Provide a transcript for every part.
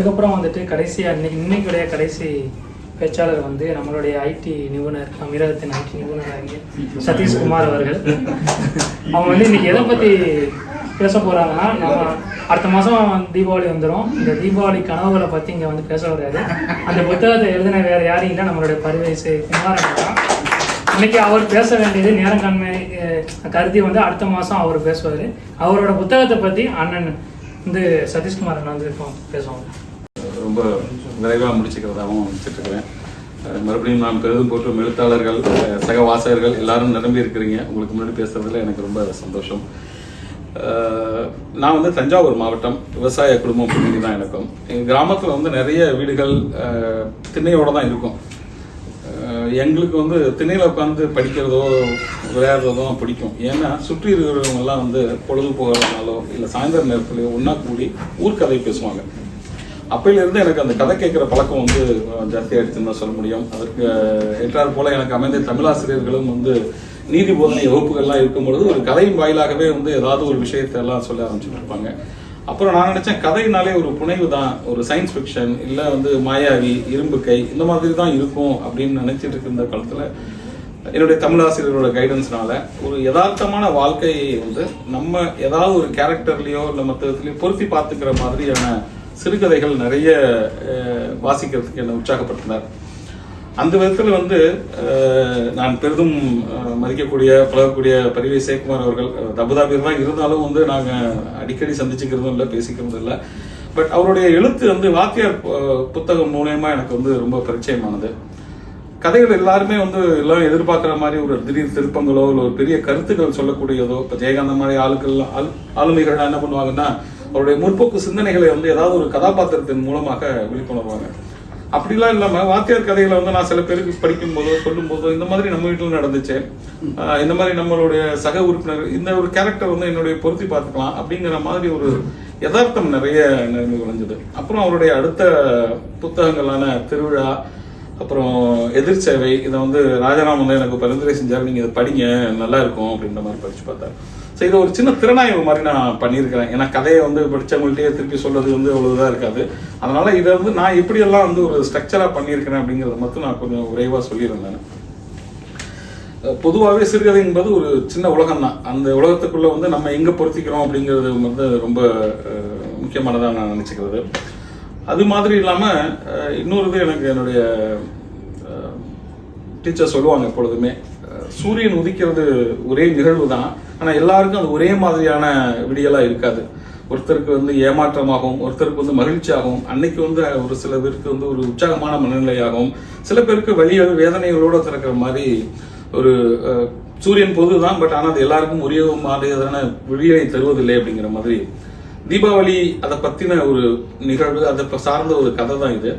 அதுக்கப்புறம் வந்துட்டு கடைசியாக இன்னைக்குடைய கடைசி பேச்சாளர் வந்து நம்மளுடைய ஐடி நிபுணர், அமீரகத்தின் ஐடி நிபுணர் ஆகிய சதீஷ்குமார் அவர்கள். அவங்க வந்து இன்னைக்கு எதை பற்றி பேச போகிறாங்கன்னா, நம்ம அடுத்த மாதம் தீபாவளி வந்துடும். இந்த தீபாவளி கனவுகளை பற்றி இங்கே வந்து பேச வராது. அந்த புத்தகத்தை எழுதின வேறு யாரும் இல்லை, நம்மளுடைய பரிவேசை குமாரன் தான். இன்னைக்கு அவர் பேச வேண்டியது நேரங்காண்மை கருதி வந்து அடுத்த மாதம் அவர் பேசுவார். அவரோட புத்தகத்தை பற்றி அண்ணன் வந்து சதீஷ்குமார் அண்ணன் வந்து இப்போ பேசுவாங்க. ரொம்ப விரைவாக முடிச்சுக்கிறதாகவும் வச்சுட்ருக்கிறேன். மறுபடியும் நான் பெரிதும் போற்றும் எழுத்தாளர்கள், சக வாசகர்கள் எல்லாரும் நிரம்பி இருக்கிறீங்க. உங்களுக்கு முன்னாடி பேசுறதுல எனக்கு ரொம்ப சந்தோஷம். நான் வந்து தஞ்சாவூர் மாவட்டம், விவசாய குடும்பம் பின்னணி தான் எனக்கும். எங்கள் கிராமத்தில் வந்து நிறைய வீடுகள் திண்ணையோடு தான் இருக்கும். எங்களுக்கு வந்து திண்ணையில் உட்காந்து படிக்கிறதோ விளையாடுறதோ பிடிக்கும். ஏன்னா சுற்றி இருக்கிறவங்கெல்லாம் வந்து பொழுது போகிறதுனாலோ இல்லை சாயந்தர நேரத்துலையோ ஒன்றா கூடி ஊர்க்கதை பேசுவாங்க. அப்பையிலிருந்து எனக்கு அந்த கதை கேட்குற பழக்கம் வந்து ஜாஸ்தியாகிடுச்சுன்னு தான் சொல்ல முடியும். அதற்கு ஏற்றாற் போல எனக்கு அமைந்த தமிழாசிரியர்களும் வந்து நீதி போதனை வகுப்புகள்லாம் இருக்கும் பொழுது ஒரு கதையின் வாயிலாகவே வந்து ஏதாவது ஒரு விஷயத்தை எல்லாம் சொல்ல ஆரம்பிச்சுட்டு இருப்பாங்க. அப்புறம் நான் நினைச்சேன், கதையினாலே ஒரு புனைவு தான், ஒரு சயின்ஸ் ஃபிக்ஷன் இல்லை வந்து மாயாவி, இரும்பு கை இந்த மாதிரி தான் இருக்கும் அப்படின்னு நினைச்சிட்டு இருந்த காலத்தில் என்னுடைய தமிழாசிரியரோட கைடன்ஸ்னால ஒரு யதார்த்தமான வாழ்க்கையை வந்து நம்ம ஏதாவது ஒரு கேரக்டர்லையோ இல்லை மற்றதுலையோ பொருத்தி பார்த்துக்கிற மாதிரியான சிறுகதைகள் நிறைய வாசிக்கிறதுக்கு என்னை உற்சாகப்படுத்தினார். அந்த விதத்தில் வந்து நான் பெரிதும் மதிக்கக்கூடிய பழகக்கூடிய பரிவே சேகுமார் அவர்கள் அபுதாபியில் தான் இருந்தாலும் வந்து நாங்கள் அடிக்கடி சந்திச்சுக்கிறதும் இல்லை, பேசிக்கிறதும் இல்லை. பட் அவருடைய எழுத்து வந்து வாத்தியார் புத்தகம் மூலயமா எனக்கு வந்து ரொம்ப பரிச்சயமானது. கதைகள் எல்லாருமே வந்து எல்லாம் எதிர்பார்க்குற மாதிரி ஒரு திடீர் திருப்பங்களோ இல்லை ஒரு பெரிய கருத்துக்கள் சொல்லக்கூடியதோ, இப்போ ஜெயகாந்தன் மாதிரி ஆளுமைகள்லாம் என்ன பண்ணுவாங்கன்னா அவருடைய முற்போக்கு சிந்தனைகளை வந்து ஏதாவது ஒரு கதாபாத்திரத்தின் மூலமாக வெளிக்கொணர்வாங்க. அப்படிலாம் இல்லாமல் வாத்தியார் கதைகளை வந்து நான் சில பேருக்கு படிக்கும் போதோ சொல்லும் போதோ இந்த மாதிரி நம்ம வீட்டில் நடந்துச்சு, இந்த மாதிரி நம்மளுடைய சக உறுப்பினர் இந்த ஒரு கேரக்டர் வந்து என்னுடைய பொருத்தி பார்த்துக்கலாம் அப்படிங்கிற மாதிரி ஒரு யதார்த்தம் நிறைய நிலைமை விளைஞ்சது. அப்புறம் அவருடைய அடுத்த புத்தகங்களான திருவிழா, அப்புறம் எதிர்ச்சேவை, இதை வந்து ராஜாராம் வந்து எனக்கு பரிந்துரை செஞ்சார், நீங்கள் இதை படிங்க நல்லா இருக்கும் அப்படின்ற மாதிரி படிச்சு பார்த்தார். ஸோ இதை ஒரு சின்ன திறனாய்வு மாதிரி நான் பண்ணியிருக்கிறேன். ஏன்னா கதையை வந்து படித்தவங்கள்ட்டே திருப்பி சொல்றது வந்து அவ்வளோதான் இருக்காது. அதனால இதை வந்து நான் எப்படியெல்லாம் வந்து ஒரு ஸ்ட்ரக்சராக பண்ணியிருக்கிறேன் அப்படிங்கிறத மட்டும் நான் கொஞ்சம் விரைவாக சொல்லியிருந்தேன். பொதுவாகவே சிறுகதை என்பது ஒரு சின்ன உலகம் தான். அந்த உலகத்துக்குள்ள வந்து நம்ம எங்கே பொருத்திக்கிறோம் அப்படிங்கிறது வந்து ரொம்ப முக்கியமானதாக நான் நினச்சிக்கிறது. அது மாதிரி இல்லாமல் இன்னொரு இது எனக்கு என்னுடைய டீச்சர் சொல்லுவாங்க எப்பொழுதுமே, சூரியன் உதிக்கிறது ஒரே நிகழ்வு தான், ஆனால் எல்லாருக்கும் அது ஒரே மாதிரியான விடியலாக இருக்காது. ஒருத்தருக்கு வந்து ஏமாற்றமாகவும் ஒருத்தருக்கு வந்து மகிழ்ச்சியாகவும், அன்னைக்கு வந்து ஒரு சில பேருக்கு வந்து ஒரு உற்சாகமான மனநிலையாகவும், சில பேருக்கு வலிகள் வேதனைகளோடு திறக்கிற மாதிரி ஒரு சூரியன் பொது தான், பட் ஆனால் அது எல்லாருக்கும் ஒரே மாதிரியான விடியலை தருவதில்லை அப்படிங்கிற மாதிரி. தீபாவளி அதை பற்றின ஒரு நிகழ்வு, அதை சார்ந்த ஒரு கதை தான் இது.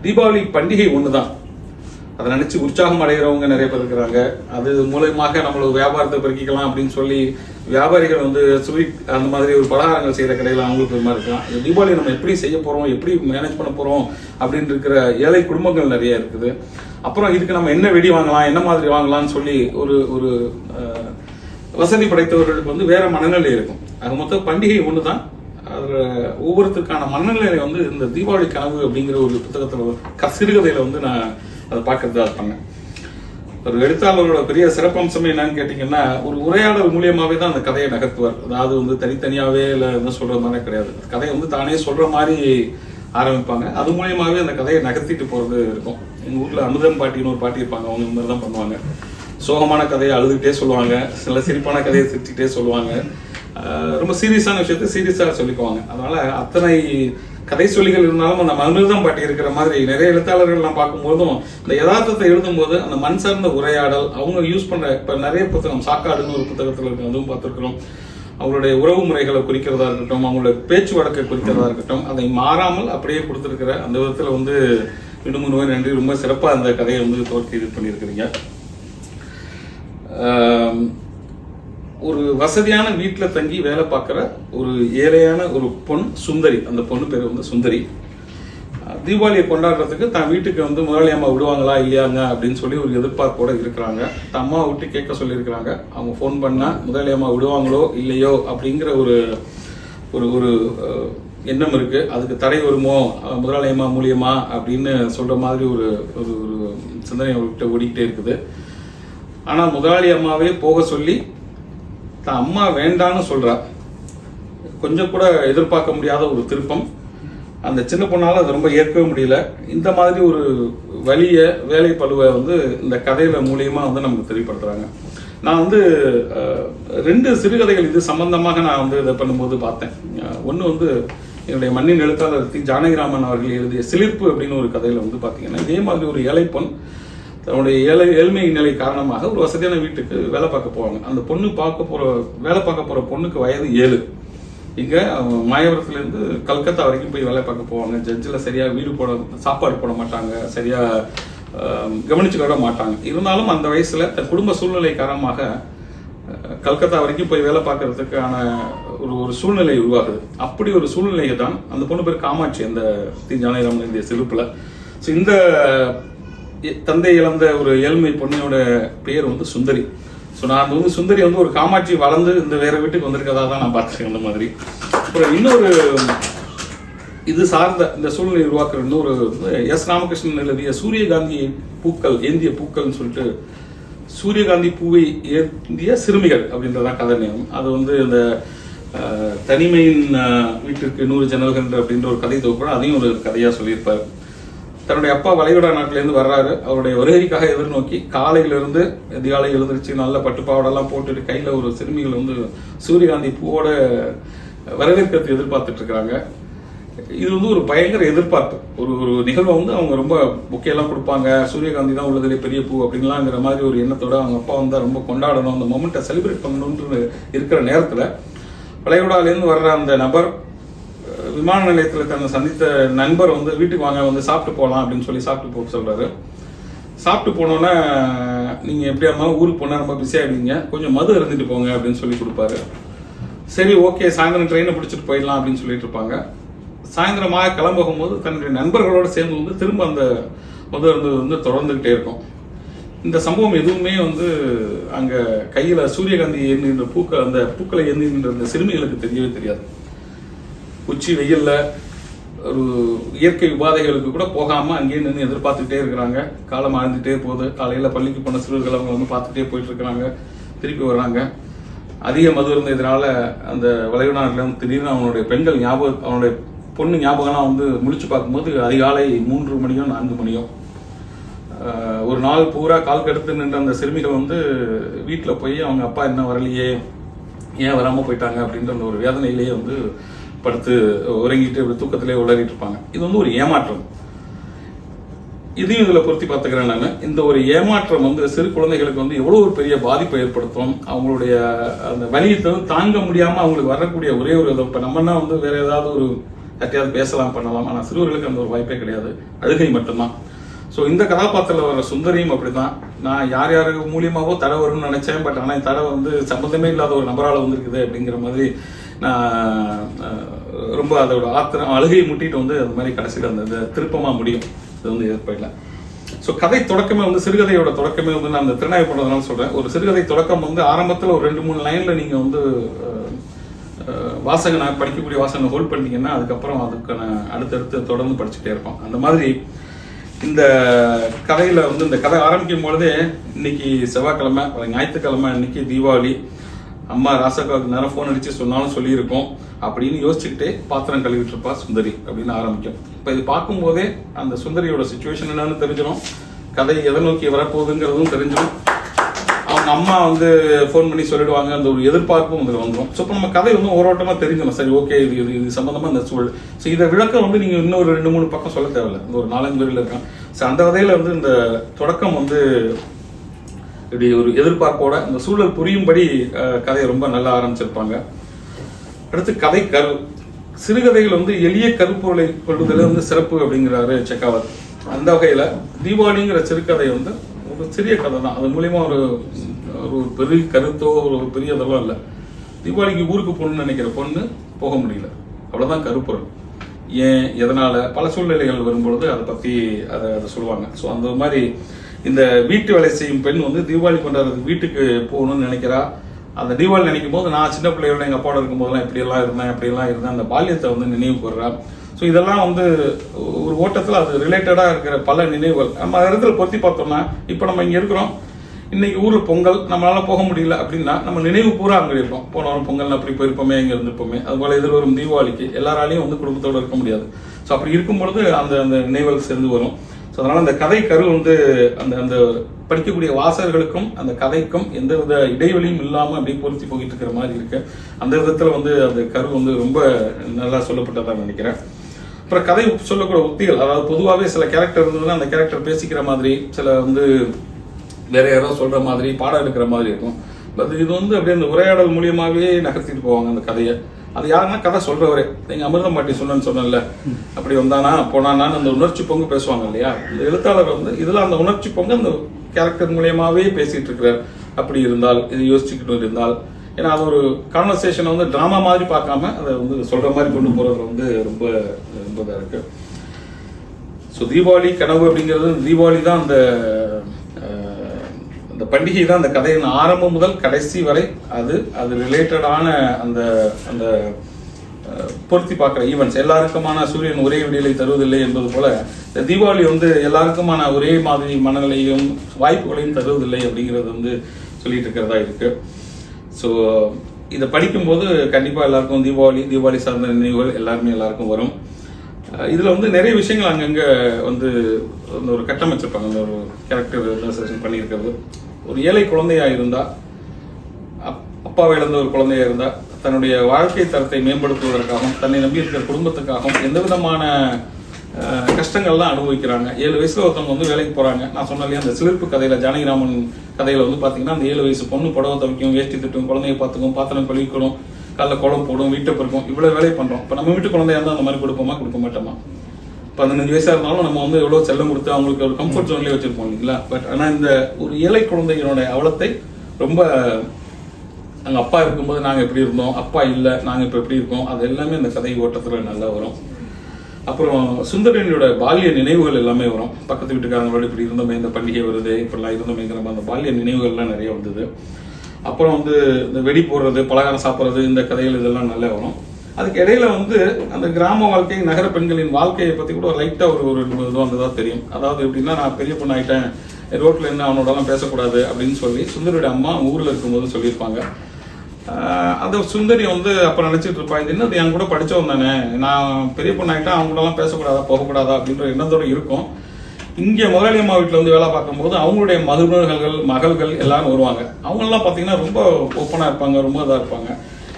தீபாவளி பண்டிகை ஒன்று தான், அதை நினைச்சு உற்சாகம் அடைகிறவங்க நிறைய பேர் இருக்கிறாங்க. அது மூலயமாக நம்மளோட வியாபாரத்தை பெருக்கிக்கலாம் அப்படின்னு சொல்லி வியாபாரிகள் வந்து ஸ்வீட் அந்த மாதிரி ஒரு பலகாரங்கள் செய்கிற கடையில் அவங்களுக்கு ஒரு மாதிரி இருக்கலாம். இந்த தீபாவளி நம்ம எப்படி செய்ய போகிறோம், எப்படி மேனேஜ் பண்ண போகிறோம் அப்படின்னு இருக்கிற ஏழை குடும்பங்கள் நிறைய இருக்குது. அப்புறம் இதுக்கு நம்ம என்ன வெடி வாங்கலாம், என்ன மாதிரி வாங்கலாம்னு சொல்லி ஒரு ஒரு வசதி படைத்தவர்களுக்கு வந்து வேற மனநிலை இருக்கும். அது மொத்தம் பண்டிகை ஒன்று தான். அதில் ஒவ்வொருத்தருக்கான மனநிலையை வந்து இந்த தீபாவளி கனவு அப்படிங்கிற ஒரு புத்தகத்தில் சிறுகதையில் வந்து நான் அதை பார்க்கறதா பண்ணேன். ஒரு எழுத்தாளரோட பெரிய சிறப்பம்சமே என்னன்னு கேட்டீங்கன்னா, ஒரு உரையாடல் மூலியமாவே தான் அந்த கதையை நகர்த்துவார். அதாவது வந்து தனித்தனியாவே இல்லை என்ன சொல்ற மாதிரி கிடையாது. கதையை வந்து தானே சொல்ற மாதிரி ஆரம்பிப்பாங்க. அது மூலியமாவே அந்த கதையை நகர்த்திட்டு போறது இருக்கும். எங்க ஊர்ல அமுதம் பாட்டின்னு ஒரு பாட்டி இருப்பாங்க, அவங்க இந்த மாதிரி தான் பண்ணுவாங்க. சோகமான கதையை அழுதுகிட்டே சொல்லுவாங்க, சில சிரிப்பான கதையை சிரிச்சுட்டே சொல்லுவாங்க, ரொம்ப சீரியஸான விஷயத்தை சீரியஸாக சொல்லிக்குவாங்க. அதனால அத்தனை கதை சொல்லிகள் இருந்தாலும் அந்த அமிர்தம் பாட்டி இருக்கிற மாதிரி நிறைய எழுத்தாளர்கள் நான் பார்க்கும்போதும் இந்த யதார்த்தத்தை எழுதும் போது அந்த மண் சார்ந்த உரையாடல் அவங்க யூஸ் பண்ற இப்ப நிறைய புத்தகம், சாக்காடுன்னு ஒரு புத்தகத்தில் இருக்கு, அதுவும் பார்த்துருக்கிறோம். அவங்களுடைய உறவு முறைகளை குறிக்கிறதா இருக்கட்டும், அவங்களுடைய பேச்சு வழக்கை குறிக்கிறதா இருக்கட்டும், அதை மாறாமல் அப்படியே கொடுத்துருக்கிற அந்த விதத்துல வந்து இன்னும் முன்னுமே நன்றி. ரொம்ப சிறப்பாக அந்த கதையை வந்து தோற்று இது பண்ணியிருக்கிறீங்க. ஒரு வசதியான வீட்டில் தங்கி வேலை பார்க்குற ஒரு ஏழையான ஒரு பொண் சுந்தரி, அந்த பொண்ணு பேர் வந்து சுந்தரி. தீபாவளியை கொண்டாடுறதுக்கு தான் வீட்டுக்கு வந்து முதலாளி அம்மா விடுவாங்களா இல்லையாங்க அப்படின்னு சொல்லி ஒரு எதிர்பார்ப்போட இருக்கிறாங்க. தான் அம்மா விட்டு கேட்க சொல்லியிருக்கிறாங்க. அவங்க ஃபோன் பண்ணால் முதலாளி அம்மா விடுவாங்களோ இல்லையோ அப்படிங்கிற ஒரு ஒரு ஒரு எண்ணம் இருக்கு. அதுக்கு தடை வருமோ முதலாளி அம்மா மூலியமா அப்படின்னு சொல்ற மாதிரி ஒரு ஒரு சிந்தனை அவர்கிட்ட ஓடிக்கிட்டே இருக்குது. ஆனா முதலாளி அம்மாவே போக சொல்லி தான் அம்மா வேண்டான்னு சொல்றா. கொஞ்சம் கூட எதிர்பார்க்க முடியாத ஒரு திருப்பம். அந்த சின்ன பொண்ணால அது ரொம்ப ஏற்கவே முடியல. இந்த மாதிரி ஒரு வலிய வேலை பழுவை வந்து இந்த கதையில மூலியமா வந்து நமக்கு தெரியப்படுத்துறாங்க. நான் வந்து 2 சிறுகதைகள் இது சம்பந்தமாக நான் வந்து இதை பண்ணும்போது பார்த்தேன். ஒன்று வந்து என்னுடைய மண்ணின் எழுத்தாளர் ஜானகிராமன் அவர்கள் எழுதிய சிலிர்ப்பு அப்படின்னு ஒரு கதையில வந்து பார்த்தீங்கன்னா இதே மாதிரி ஒரு ஏழை பொண் தன்னுடைய ஏழ்மை நிலை காரணமாக ஒரு வசதியான வீட்டுக்கு வேலை பார்க்க போவாங்க. அந்த பொண்ணு வேலை பார்க்க போற பொண்ணுக்கு வயது 7. இங்க மாயவரத்துலேருந்து கல்கத்தா வரைக்கும் போய் வேலை பார்க்க போவாங்க. ஜட்ஜில் சரியா சாப்பாடு போட மாட்டாங்க, சரியா கவனிச்சுக்க மாட்டாங்க. இருந்தாலும் அந்த வயசுல தன் குடும்ப சூழ்நிலை காரணமாக கல்கத்தா வரைக்கும் போய் வேலை பார்க்கறதுக்கான ஒரு சூழ்நிலை உருவாகுது. அப்படி ஒரு சூழ்நிலையை தான் அந்த பொண்ணு பேர் காமாட்சி, அந்த ஜானகிராமன் இந்த சிலுப்புல. ஸோ இந்த தந்தை இழந்த ஒரு ஏழ்மை பொண்ணையோட பெயர் வந்து சுந்தரி. ஸோ நான் வந்து சுந்தரி வந்து ஒரு காமாட்சி வளர்ந்து இந்த வேற வீட்டுக்கு வந்திருக்கதா தான் நான் பார்த்துருக்கேன். அந்த மாதிரி அப்புறம் இன்னொரு இது சார்ந்த இந்த சூழ்நிலை உருவாக்குற இன்னொரு எஸ் ராமகிருஷ்ணன் எழுதிய சூரியகாந்தி பூக்கள் ஏந்திய பூக்கள்னு சொல்லிட்டு சூரியகாந்தி பூவை ஏந்திய சிறுமிகள் அப்படின்றதான் கதை நேரம். அது வந்து இந்த தனிமையின் வீட்டிற்கு 100 ஜன்னல்கள் அப்படின்ற ஒரு கதை தொகுப்பு, அதையும் ஒரு கதையா சொல்லியிருப்பார். தன்னுடைய அப்பா வளைகுடா நாட்டிலேருந்து வர்றாரு. அவருடைய வருகைக்காக எதிர்நோக்கி காலையிலிருந்து அதிகாலை எழுந்திரிச்சு நல்ல பட்டுப்பாவடெல்லாம் போட்டுட்டு கையில ஒரு சிறுமிகள் வந்து சூரியகாந்தி பூவோட வரவேற்கிறது எதிர்பார்த்துட்டு இருக்கிறாங்க. இது வந்து ஒரு பயங்கர எதிர்பார்ப்பு. ஒரு நிகழ்வை வந்து அவங்க ரொம்ப புக்கையெல்லாம் கொடுப்பாங்க. சூரியகாந்தி தான் உள்ளதுலேயே பெரிய பூ அப்படின்லாங்கிற மாதிரி ஒரு எண்ணத்தோட அவங்க அப்பா வந்தா ரொம்ப கொண்டாடணும், அந்த மொமெண்ட்டை செலிப்ரேட் பண்ணணும்னு இருக்கிற நேரத்தில் வளைகுடாலேருந்து வர்ற அந்த நபர் விமான நிலையத்தில் தன்னை சந்தித்த நண்பர் வந்து வீட்டுக்கு வாங்க வந்து சாப்பிட்டு போகலாம் அப்படின்னு சொல்லி சாப்பிட்டு போக சொல்றாரு. சாப்பிட்டு போனோன்னா நீங்கள் எப்படியா இருந்தாலும் ஊருக்கு போனால் ரொம்ப பிஸி ஆகிடுவீங்க, கொஞ்சம் மது இருந்துட்டு போங்க அப்படின்னு சொல்லி கொடுப்பாரு. சரி ஓகே, சாயந்தரம் ட்ரெயினை பிடிச்சிட்டு போயிடலாம் அப்படின்னு சொல்லிட்டு இருப்பாங்க. சாயந்தரமாக கிளம்பும் போது தன்னுடைய நண்பர்களோடு சேர்ந்து வந்து திரும்ப அந்த மது இருந்தது வந்து தொடர்ந்துகிட்டே இருக்கும். இந்த சம்பவம் எதுவுமே வந்து அங்கே கையில் சூரியகாந்தி ஏந்துகின்ற அந்த பூக்களை ஏந்துகின்ற அந்த சிறுமிகளுக்கு தெரியவே தெரியாது. உச்சி வெயில்ல ஒரு இயற்கை உபாதைகளுக்கு கூட போகாம அங்கேயே நின்று எதிர்பார்த்துக்கிட்டே இருக்கிறாங்க. காலம் ஆழ்ந்துட்டே போகுது. காலையில பள்ளிக்கு போன சிறுவர்கள் அவங்க வந்து பார்த்துட்டே போயிட்டு இருக்கிறாங்க, திருப்பி வர்றாங்க. அதிக மது இருந்ததுனால அந்த வளைகுடால திடீர்னு அவனுடைய பெண்கள் ஞாபகம், அவனுடைய பொண்ணு ஞாபகம்லாம் வந்து முழிச்சு பார்க்கும்போது அதிகாலை 3 மணியோ 4 மணியோ ஒரு நாள் பூரா கால் கெடுத்து நின்ற அந்த சிறுமிகள் வந்து வீட்டில் போய் அவங்க அப்பா என்ன வரலையே, ஏன் வராமல் போயிட்டாங்க அப்படின்ற அந்த ஒரு வேதனையிலேயே வந்து படுத்து உறங்கிட்டு இப்படி தூக்கத்திலே உளறிட்டு இருப்பாங்க. இது வந்து ஒரு ஏமாற்றம். இதையும் இதுல பொருத்தி பார்த்துக்கிறேன் நான். இந்த ஒரு ஏமாற்றம் வந்து சிறு குழந்தைகளுக்கு வந்து எவ்வளவு ஒரு பெரிய பாதிப்பை ஏற்படுத்தும். அவங்களுடைய அந்த வலியை தாங்க முடியாம அவங்களுக்கு வரக்கூடிய ஒரே ஒரு இப்ப நம்மனா வந்து வேற ஏதாவது ஒரு யார்ட்டையாவது பேசலாம் பண்ணலாம், ஆனா சிறுவர்களுக்கு அந்த ஒரு வாய்ப்பே கிடையாது, அழுகை மட்டும்தான். ஸோ இந்த கதாபாத்திரத்தில் வர சுந்தரியும் அப்படிதான். நான் யார் மூலியமாவோ தடை வரும்னு நினைச்சேன், பட் ஆனால் தடை வந்து சம்பந்தமே இல்லாத ஒரு நபரால் வந்திருக்குது அப்படிங்கிற மாதிரி நான் ரொம்ப அதோட ஆத்திரம் அழுகையை முட்டிட்டு வந்து அது மாதிரி கடைசியில் அந்த திருப்பமாக முடியும். இது வந்து ஏற்படல. ஸோ கதை தொடக்கமே வந்து சிறுகதையோட தொடக்கமே வந்து நான் அந்த திறனாய்வு பண்ணுறதுனால சொல்கிறேன். ஒரு சிறுகதை தொடக்கம் வந்து ஆரம்பத்தில் ஒரு 2-3 லைனில் நீங்கள் வந்து வாசகனை படிக்கக்கூடிய வாசகனை ஹோல்ட் பண்ணிட்டீங்கன்னா அதுக்கப்புறம் அதுக்கான அடுத்தடுத்து தொடர்ந்து படிச்சுட்டே இருப்போம். அந்த மாதிரி இந்த கதையில வந்து இந்த கதை ஆரம்பிக்கும் பொழுதே இன்னைக்கு செவ்வாய்க்கிழமை, ஞாயிற்றுக்கிழமை, இன்னைக்கு தீபாவளி, அம்மா ராசாக்காவுக்கு நேரம் ஃபோன் அடிச்சு சொன்னாலும் சொல்லியிருக்கோம் அப்படின்னு யோசிச்சுக்கிட்டே பாத்திரம் கழுவிட்டு இருப்பா சுந்தரி அப்படின்னு ஆரம்பிக்கும். இப்போ இது பார்க்கும்போதே அந்த சுந்தரியோட சுச்சுவேஷன் என்னன்னு தெரிஞ்சிடும், கதை எதை நோக்கி வரப்போகுதுங்கிறதும் தெரிஞ்சிடும். அவங்க அம்மா வந்து ஃபோன் பண்ணி சொல்லிடுவாங்க, அந்த ஒரு எதிர்பார்ப்பும் அதில் வந்துடும். ஸோ இப்போ நம்ம கதை வந்து ஓரோட்டமாக தெரிஞ்சிடும். சரி ஓகே, இது சம்பந்தமா இந்த சூழல். ஸோ இதை விளக்கம் வந்து நீங்கள் இன்னும் ஒரு 2-3 பக்கம் சொல்ல தேவையில்லை, இந்த ஒரு 4-5 வரையில் இருக்கான். ஸோ அந்த வகையில் வந்து இந்த தொடக்கம் வந்து இப்படி ஒரு எதிர்பார்ப்போட இந்த சூழல் புரியும்படி கதையை ரொம்ப நல்லா ஆரம்பிச்சிருப்பாங்க. அடுத்து கதை கரு சிறுகதைகள் வந்து எளிய கருப்பொருளை கொள்வதில் வந்து சிறப்பு அப்படிங்கிறாரு செக்காவத். அந்த வகையில் தீபாவளிங்கிற சிறுகதை வந்து ஒரு சிறிய கதை தான். அது மூலியமா ஒரு பெரிய கருத்தோ ஒரு பெரிய இதெல்லாம் இல்லை. தீபாவளிக்கு ஊருக்கு போகணும்னு நினைக்கிற பொண்ணு போக முடியல, அவ்வளோதான் கருப்பொருள். ஏன், எதனால, பல சூழ்நிலைகள் வரும்பொழுது அதை பற்றி அதை சொல்லுவாங்க. ஸோ அந்த மாதிரி இந்த வீட்டு வேலை செய்யும் பெண் வந்து தீபாவளி கொண்டாடுறதுக்கு வீட்டுக்கு போகணும்னு நினைக்கிறா. அந்த தீபாவளி நினைக்கும் போது நான் சின்ன பிள்ளையோட எங்கள் அப்பாவோட இருக்கும்போதெல்லாம் இப்படியெல்லாம் இருந்தேன் அந்த பால்யத்தை வந்து நினைவு கூர்றேன். ஸோ இதெல்லாம் வந்து ஒரு ஓட்டத்தில் அது ரிலேட்டடாக இருக்கிற பல நினைவுகள் நம்ம இடத்துல பொருத்தி பார்த்தோம்னா, இப்போ நம்ம இங்கே இருக்கிறோம், இன்னைக்கு ஊரில் பொங்கல் நம்மளால போக முடியல அப்படின்னா நம்ம நினைவு பூரா அங்கே இருப்போம். போன வாரம் பொங்கல் அப்படி போயிருப்போமே, இங்கே இருந்திருப்போமே. அதுபோல் எதிர் வரும் தீபாவளிக்கு எல்லாராலையும் வந்து குடும்பத்தோடு இருக்க முடியாது. ஸோ அப்படி இருக்கும் பொழுது அந்த அந்த நினைவுகள் சேர்ந்து வரும். ஸோ அதனால அந்த கதை கரு வந்து அந்த அந்த படிக்கக்கூடிய வாசகர்களுக்கும் அந்த கதைக்கும் எந்த வித இடைவெளியும் இல்லாமல் அப்படியே பொருத்தி போயிட்டு இருக்கிற மாதிரி இருக்கு. அந்த விதத்தில் வந்து அந்த கரு வந்து ரொம்ப நல்லா சொல்லப்பட்டதாக நினைக்கிறேன். அப்புறம் கதை சொல்லக்கூடிய உத்திகள், அதாவது பொதுவாகவே சில கேரக்டர் இருந்ததுன்னா அந்த கேரக்டர் பேசிக்கிற மாதிரி, சில வந்து வேற யாராவது சொல்ற மாதிரி, பாடம் எடுக்கிற மாதிரி இருக்கும். பட் இது வந்து அப்படியே அந்த உரையாடல் மூலியமாகவே நகர்த்திட்டு போவாங்க அந்த கதையை. அது யாருன்னா கதை சொல்றவரே. எங்க அமிர்தம் பாட்டி சொன்னேன்ல, அப்படி வந்தானா போனானான்னு அந்த உணர்ச்சி பொங்கு பேசுவாங்க இல்லையா. இந்த எழுத்தாளர் வந்து இதுல அந்த உணர்ச்சி பொங்கு அந்த கேரக்டர் மூலியமாவே பேசிட்டு இருக்கிறார். அப்படி இருந்தால், இது யோசிச்சுக்கிட்டு இருந்தால், ஏன்னா அது ஒரு கான்வர்சேஷனை வந்து டிராமா மாதிரி பார்க்காம அதை வந்து சொல்ற மாதிரி கொண்டு போறது வந்து ரொம்ப ரொம்ப இதாக இருக்கு. ஸோ தீபாவளி கனவு அப்படிங்கிறது, தீபாவளி தான் அந்த அந்த பண்டிகை தான் அந்த கதையின் ஆரம்பம் முதல் கடைசி வரை அது அது ரிலேட்டடான அந்த அந்த பொருத்தி பார்க்குற ஈவெண்ட்ஸ். எல்லாருக்குமான சூரியன் ஒரே விடியலை தருவதில்லை என்பது போல இந்த தீபாவளி வந்து எல்லாருக்குமான ஒரே மாதிரி மனநிலையும் வாய்ப்புகளையும் தருவதில்லை அப்படிங்கிறது வந்து சொல்லிட்டு இருக்கிறதா இருக்கு. ஸோ இதை படிக்கும்போது கண்டிப்பாக எல்லாருக்கும் தீபாவளி சார்ந்த நினைவுகள் எல்லாருக்கும் வரும். இதில் வந்து நிறைய விஷயங்கள் அங்கங்கே வந்து ஒரு கட்டமைச்சிருப்பாங்க. அந்த ஒரு கேரக்டர் இல்லஸ்ட்ரேஷன் பண்ணியிருக்கிறது. ஒரு ஏழை குழந்தையா இருந்தால், அப்பாவை இழந்த ஒரு குழந்தையா இருந்தால், தன்னுடைய வாழ்க்கை தரத்தை மேம்படுத்துவதற்காகவும் தன்னை நம்பி இருக்கிற குடும்பத்துக்காகவும் எந்த விதமான கஷ்டங்கள்லாம் அனுபவிக்கிறாங்க. 7 வயசுல ஒருத்தவங்க வந்து வேலைக்கு போறாங்க. நான் சொன்னாலே அந்த சிலிர்ப்பு கதையில, ஜானகிராமன் கதையில வந்து பாத்தீங்கன்னா அந்த 7 வயசு பொண்ணு புடவை துவைக்கும், வேஷ்டி திட்டும், குழந்தைய பார்த்துக்கும், பாத்திரம் கழுவிக்கணும், காலைல குளம் போடும், வீட்டை பிறக்கும், இவ்வளவு வேலை பண்றோம். இப்ப நம்ம வீட்டு குழந்தையா இருந்தால் அந்த மாதிரி கொடுப்போமா, கொடுக்க மாட்டோமா? 15 வயசா இருந்தாலும் நம்ம வந்து எவ்வளவு செல்லம் கொடுத்து அவங்களுக்கு ஒரு கம்ஃபர்ட் ஜோன்லேயே வச்சிருப்போம் இல்லைங்களா. பட் ஆனா இந்த ஒரு ஏழை குழந்தைகளோட அவலத்தை ரொம்ப, அங்க அப்பா இருக்கும்போது நாங்க எப்படி இருந்தோம், அப்பா இல்லை நாங்க இப்ப எப்படி இருக்கோம், அது எல்லாமே இந்த கதை ஓட்டத்துல நல்லா வரும். அப்புறம் சுந்தரனியோட பால்ய நினைவுகள் எல்லாமே வரும். பக்கத்து வீட்டுக்காரங்களோட இப்படி இருந்தோமே, இந்த பண்டிகை வருது, இப்படிலாம் இருந்தோமேங்கிற அந்த பால்ய நினைவுகள்லாம் நிறைய வந்தது. அப்புறம் வந்து இந்த வெடி போடுறது, பலகாரம் சாப்பிட்றது, இந்த கதைகள் இதெல்லாம் நல்லா வரும். அதுக்கு இடையில வந்து அந்த கிராம வாழ்க்கை, நகர பெண்களின் வாழ்க்கையை பத்தி கூட லைட்டா ஒரு இதுவும் வந்ததா தெரியும். அதாவது எப்படின்னா, நான் பெரிய பொண்ணு ஆயிட்டேன், ரோட்ல என்ன அவனோடலாம் பேசக்கூடாது அப்படின்னு சொல்லி சுந்தரியோட அம்மா ஊர்ல இருக்கும்போது சொல்லியிருப்பாங்க. அந்த சுந்தரி வந்து அப்ப நினைச்சிட்டு இருப்பா, இது என்ன என் கூட படிச்சவன் தானே, நான் பெரிய பொண்ணாயிட்டா அவங்க கூட எல்லாம் பேசக்கூடாதா, போகக்கூடாதா அப்படின்ற எண்ணத்தோட இருக்கும். இங்க முதலாளி அம்மா வீட்டுல வந்து வேலை பார்க்கும்போது அவங்களுடைய மகள்கள் எல்லாரும் வருவாங்க. அவங்க எல்லாம் பாத்தீங்கன்னா ரொம்ப ஓப்பனா இருப்பாங்க, ரொம்ப இதா இருப்பாங்க.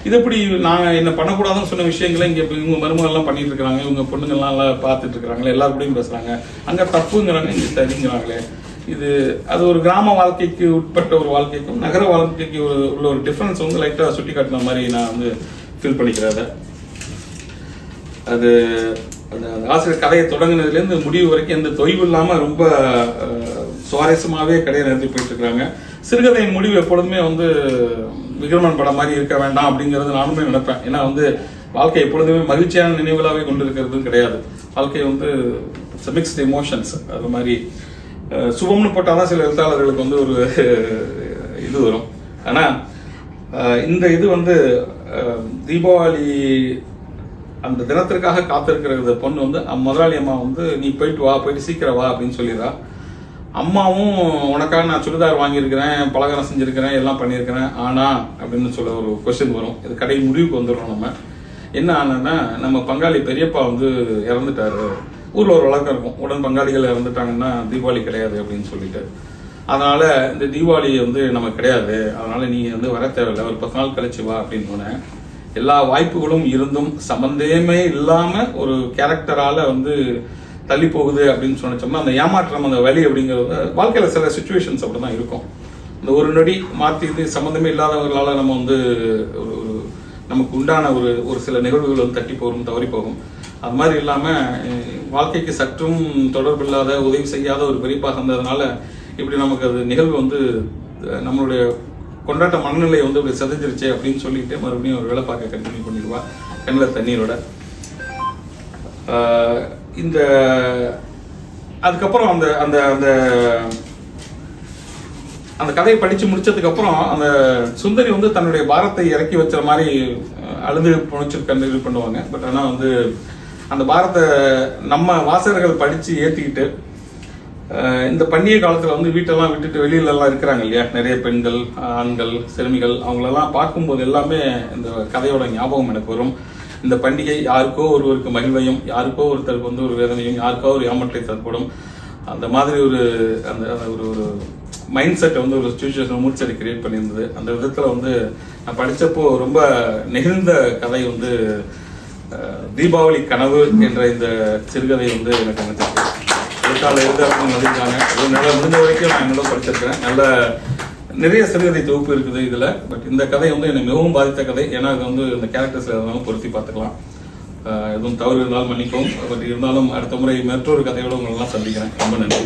இது எப்படி நான் என்ன பண்ணக்கூடாதுன்னு சொன்ன விஷயங்களை இங்க இவங்க மருமகள் எல்லாம் பண்ணிட்டு இருக்காங்க, இவங்க பொண்ணுங்கள்லாம் எல்லாம் பார்த்துட்டு இருக்காங்களே, எல்லாரும் கூடயும் பேசுறாங்க, அங்க தப்புங்கிறாங்க, இங்க சரிங்கிறாங்களே. இது அது ஒரு கிராம வாழ்க்கைக்கு உட்பட்ட ஒரு வாழ்க்கைக்கும் நகர வாழ்க்கைக்கு உள்ள ஒரு டிஃபரன்ஸ் வந்து லைட்டா சுட்டி காட்டின மாதிரி நான் வந்து ஃபீல் பண்ணிக்கிறேன். அது அந்த ஆசிரியர் கதையை தொடங்கினதுலேருந்து முடிவு வரைக்கும் எந்த தொய்வு இல்லாமல் ரொம்ப சுவாரஸ்யமாகவே கடையை நிறுத்தி போயிட்டு இருக்கிறாங்க. சிறுகதையின் முடிவு எப்பொழுதுமே வந்து விக்ரமன் படம் மாதிரி இருக்க வேண்டாம் அப்படிங்கிறது நானுமே நினைப்பேன். ஏன்னா வந்து வாழ்க்கை எப்பொழுதுமே மகிழ்ச்சியான நினைவுகளாகவே கொண்டு இருக்கிறது கிடையாது. வாழ்க்கை வந்து மிக்ஸ்ட் எமோஷன்ஸ். அது மாதிரி சுபம்னு போட்டாதான் சில எழுத்தாளர்களுக்கு வந்து ஒரு இது வரும். ஆனால் இந்த இது வந்து தீபாவளி அந்த தினத்திற்காக காத்திருக்கிற பொண்ணு வந்து முதலாளி அம்மா வந்து நீ போயிட்டு சீக்கிரம் வா அப்படின்னு சொல்லிடுறா. அம்மாவும் உனக்காக நான் சுடிதார் வாங்கியிருக்கிறேன், பலகாரம் செஞ்சிருக்கிறேன், எல்லாம் பண்ணியிருக்கிறேன், ஆனா அப்படின்னு சொல்ல ஒரு கொஸ்டின் வரும். இது கடை முடிவுக்கு வந்துடும். நம்ம என்ன ஆனா, நம்ம பங்காளி பெரியப்பா வந்து இறந்துட்டாரு. ஊர்ல ஒரு வழக்கம் இருக்கும், உடன் பங்காளிகள் இறந்துட்டாங்கன்னா தீபாவளி கிடையாது அப்படின்னு சொல்லிட்டு. அதனால இந்த தீபாவளி வந்து நமக்கு கிடையாது, அதனால நீ வந்து வர தேவையில்லை, ஒரு 10 நாள் கழிச்சு வா அப்படின்னு சொன்னேன். எல்லா வாய்ப்புகளும் இருந்தும் சம்பந்தமே இல்லாம ஒரு கேரக்டரால வந்து தள்ளி போகுது அப்படின்னு சொன்னோம்னா அந்த ஏமாற்றம், அந்த வலி அப்படிங்கிறது வாழ்க்கையில சில சுச்சுவேஷன்ஸ் அப்படிதான் இருக்கும். இந்த ஒரு நொடி மாற்றி இது சம்பந்தமே இல்லாதவர்களால நம்ம வந்து ஒரு நமக்கு உண்டான ஒரு சில நிகழ்வுகள் வந்து தட்டி போகும், தவறி போகும். அது மாதிரி இல்லாம வாழ்க்கைக்கு சற்றும் தொடர்பு இல்லாத, உதவி செய்யாத ஒரு பெரியப்பா இருந்ததுனால இப்படி நமக்கு அது நிகழ்வு வந்து நம்மளுடைய கொண்டாட்ட மனநிலை வந்து அப்படி செதைஞ்சிருச்சு அப்படின்னு சொல்லிட்டு மறுபடியும் ஒரு வேலை பார்க்க கண்டினியூ பண்ணிடுவா கண்ணில் தண்ணீரோட. இந்த அதுக்கப்புறம் அந்த அந்த அந்த அந்த கதையை படிச்சு முடிச்சதுக்கு அப்புறம் அந்த சுந்தரி வந்து தன்னுடைய பாரத்தை இறக்கி வச்ச மாதிரி அழுது புனைச்சு கண்டினியூ பண்ணுவாங்க. பட் ஆனா வந்து அந்த பாரத்தை நம்ம வாசகர்கள் படிச்சு ஏத்திக்கிட்டு இந்த பண்டிகை காலத்துல வந்து வீட்டெல்லாம் விட்டுட்டு வெளியில எல்லாம் இருக்கிறாங்க இல்லையா, நிறைய பெண்கள், ஆண்கள், சிறுமிகள், அவங்களெல்லாம் பார்க்கும்போது எல்லாமே இந்த கதையோட ஞாபகம் எனக்கு வரும். இந்த பண்டிகை யாருக்கோ ஒருவருக்கு மகிழ்வையும், யாருக்கோ ஒருத்தருக்கு வந்து ஒரு வேதனையும், யாருக்கோ ஒரு ஏமாற்றை தற்படும், அந்த மாதிரி ஒரு அந்த ஒரு மைண்ட் செட்டை வந்து ஒரு சுச்சுவேஷன் மூட் செட் கிரியேட் பண்ணியிருந்தது. அந்த விதத்துல வந்து நான் படிச்சப்போ ரொம்ப நெகிழ்ந்த கதை வந்து தீபாவளி கனவு என்ற இந்த சிறுகதை வந்து எனக்கு அமைச்சிருக்கு. எழுத்தாளர் எழுதாளர்கள் எழுதியிருக்காங்க. முடிஞ்ச வரைக்கும் நான் என்னோட படிச்சிருக்கிறேன். நல்ல நிறைய சிறுகதை தொகுப்பு இருக்குது இதுல. பட் இந்த கதை வந்து என்னை மிகவும் பாதித்த கதை. ஏன்னா அது வந்து இந்த கேரக்டர்ஸ்ல இருந்தாலும் பொருத்தி பார்த்துக்கலாம். எதுவும் தவறு இருந்தாலும் மன்னிக்கவும். பட் இருந்தாலும் அடுத்த முறை மற்றொரு கதையோட உங்களெல்லாம் சந்திக்கிறேன். ரொம்ப நன்றி.